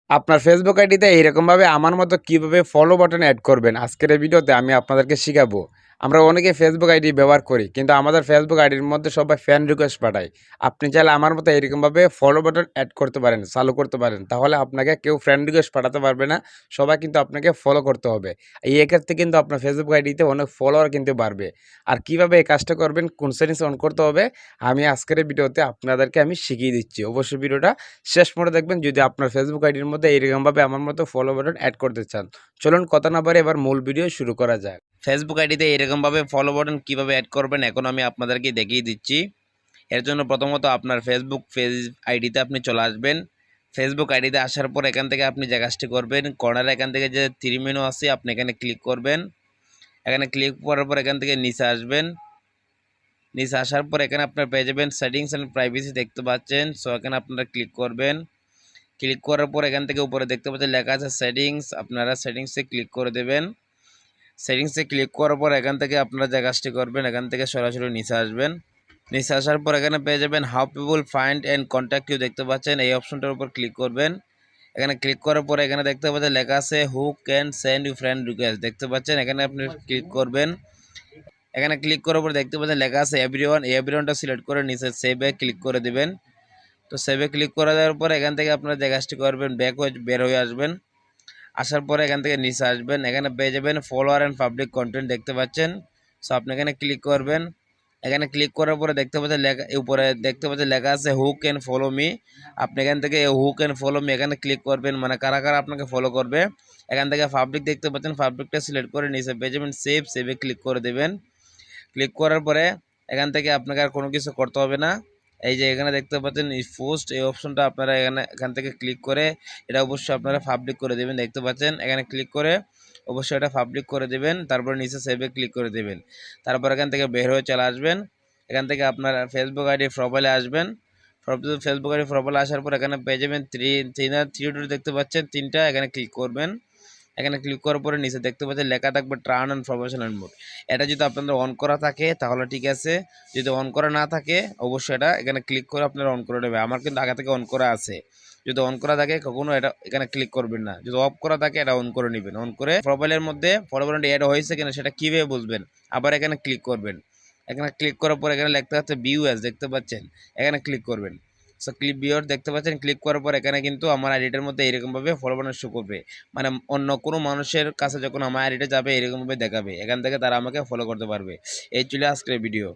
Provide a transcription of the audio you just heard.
আপনার ফেসবুক আইডিতে এইরকমভাবে আমার মতো কিভাবে ফলো বাটন অ্যাড করবেন আজকের এই ভিডিওতে আমি আপনাদেরকে শিখাবো। আমরা অনেকে ফেসবুক আইডি ব্যবহার করি কিন্তু আমাদের ফেসবুক আইডির মধ্যে সবাই ফ্রেন্ড রিকোয়েস্ট পাঠায়। আপনি চাইলে আমার মতো এইরকমভাবে ফলো বাটন অ্যাড করতে পারেন, চালু করতে পারেন। তাহলে আপনাকে কেউ ফ্রেন্ড রিকোয়েস্ট পাঠাতে পারবে না, সবাই কিন্তু আপনাকে ফলো করতে হবে। এই এক্ষেত্রে কিন্তু আপনার ফেসবুক আইডিতে অনেক ফলোয়ার কিন্তু বাড়বে। আর কিভাবে এই কাজটা করবেন, কোন সেটিংস অন করতে হবে, আমি আজকের এই ভিডিওতে আপনাদেরকে আমি শিখিয়ে দিচ্ছি। অবশ্যই ভিডিওটা শেষ পর্যন্ত দেখবেন যদি আপনার ফেসবুক আইডির মধ্যে এইরকমভাবে আমার মতো ফলো বাটন অ্যাড করতে চান। চলুন কথা না বাড়িয়ে এবার মূল ভিডিও শুরু করা যাক। ফেসবুক আইডিতে এরকমভাবে ফলো বাটন কিভাবে অ্যাড করবেন এখন আমি আপনাদেরকে দেখিয়ে দিচ্ছি। এর জন্য প্রথমত আপনার ফেসবুক আইডিতে আপনি চলে আসবেন। ফেসবুক আইডিতে আসার পর এখান থেকে আপনি যে কাজটি করবেন, কর্নারে এখান থেকে যে থ্রি মেনু আছে আপনি এখানে ক্লিক করবেন। এখানে ক্লিক করার পর এখান থেকে নিচে আসবেন। নিচে আসার পর এখানে আপনার পেয়ে যাবেন সেটিংস অ্যান্ড প্রাইভেসি দেখতে পাচ্ছেন। সো এখানে আপনারা ক্লিক করবেন। ক্লিক করার পর এখান থেকে উপরে দেখতে পাচ্ছেন লেখা আছে সেটিংস, আপনারা সেটিংসে ক্লিক করে দেবেন। সেটিংসে ক্লিক করার পর এখান থেকে আপনারা যে কাজটি করবেন, এখান থেকে সরাসরি নিচে আসবেন। নিচে আসার পর এখানে পেয়ে যাবেন how people find and contact you দেখতে পাচ্ছেন, এই অপশনটার উপর ক্লিক করবেন। এখানে ক্লিক করার পর এখানে দেখতে পাচ্ছেন লেখা আছে who can send you friend request দেখতে পাচ্ছেন, এখানে আপনি ক্লিক করবেন। এখানে ক্লিক করার পর দেখতে পাচ্ছেন লেখা আছে এভরিওয়ান, এভরিওয়ানটা সিলেক্ট করে নিচে সেভে ক্লিক করে দিবেন। তো সেভে ক্লিক করে দেওয়ার পর এখান থেকে আপনারা যে কাজটি করবেন ব্যাক হয়ে বের হয়ে আসবেন। আসার পরে এখান থেকে নিচে আসবেন, এখানে পেয়ে যাবেন ফলোয়ার অ্যান্ড পাবলিক কন্টেন্ট দেখতে পাচ্ছেন। সো আপনি এখানে ক্লিক করবেন। এখানে ক্লিক করার পরে দেখতে পাচ্ছেন লেখা, উপরে দেখতে পাচ্ছেন লেখা আছে হু ক্যান ফলো মি। আপনি এখান থেকে হু ক্যান ফলো মি এখানে ক্লিক করবেন, মানে কারা কারা আপনাকে ফলো করবে। এখান থেকে পাবলিক দেখতে পাচ্ছেন, পাবলিকটা সিলেক্ট করে নিচে পেয়ে যাবেন সেভে ক্লিক করে দেবেন। ক্লিক করার পরে এখান থেকে আপনাকে আর কোনো কিছু করতে হবে না। এই যে এখানে দেখতে পাচ্ছেন পোস্ট, এই অপশনটা আপনারা এখান থেকে ক্লিক করে এটা অবশ্যই আপনারা পাবলিক করে দেবেন দেখতে পাচ্ছেন। এখানে ক্লিক করে অবশ্যই এটা পাবলিক করে দেবেন, তারপর নিচে সেভে ক্লিক করে দেবেন। তারপর এখান থেকে বের হয়ে চলে আসবেন। এখান থেকে আপনার ফেসবুক আইডি প্রোফাইলে আসবেন। ফেসবুক আইডি প্রোফাইলে আসার পর এখানে পেয়ে যাবেন থ্রি ডট দেখতে পাচ্ছেন তিনটা, এখানে ক্লিক করবেন। এখানে ক্লিক করার পরে নিচে দেখতে পাচ্ছেন লেখা থাকবে টার্ন অন প্রফেশনাল মোড। এটা যদি আপনাদের অন করা থাকে তাহলে ঠিক আছে, যদি অন করা না থাকে অবশ্যই এটা এখানে ক্লিক করে আপনারা অন করে নেবে। আমার কিন্তু আগে থেকে অন করা আছে। যদি অন করা থাকে কখনো এটা এখানে ক্লিক করবেন না, যদি অফ করা থাকে এটা অন করে নেবেন। অন করে প্রোফাইলের মধ্যে ফলো বাটনটি অ্যাড হয়েছে কিনা সেটা কীভাবে বুঝবেন, আবার এখানে ক্লিক করবেন। এখানে ক্লিক করার পর এখানে লেখা আছে ভিউ অ্যাজ দেখতে পাচ্ছেন, এখানে ক্লিক করবেন। সো ক্লিক ভিউর দেখতে পাচ্ছেন, ক্লিক করার পর এখানে কিন্তু আমার আইডিটার মধ্যে এরকমভাবে ফলো বাটন শো করবে, মানে অন্য কোনো মানুষের কাছে যখন আমার আইডিটা যাবে এরকমভাবে দেখাবে, এখান থেকে তারা আমাকে ফলো করতে পারবে। এই ছিল আজকের ভিডিও।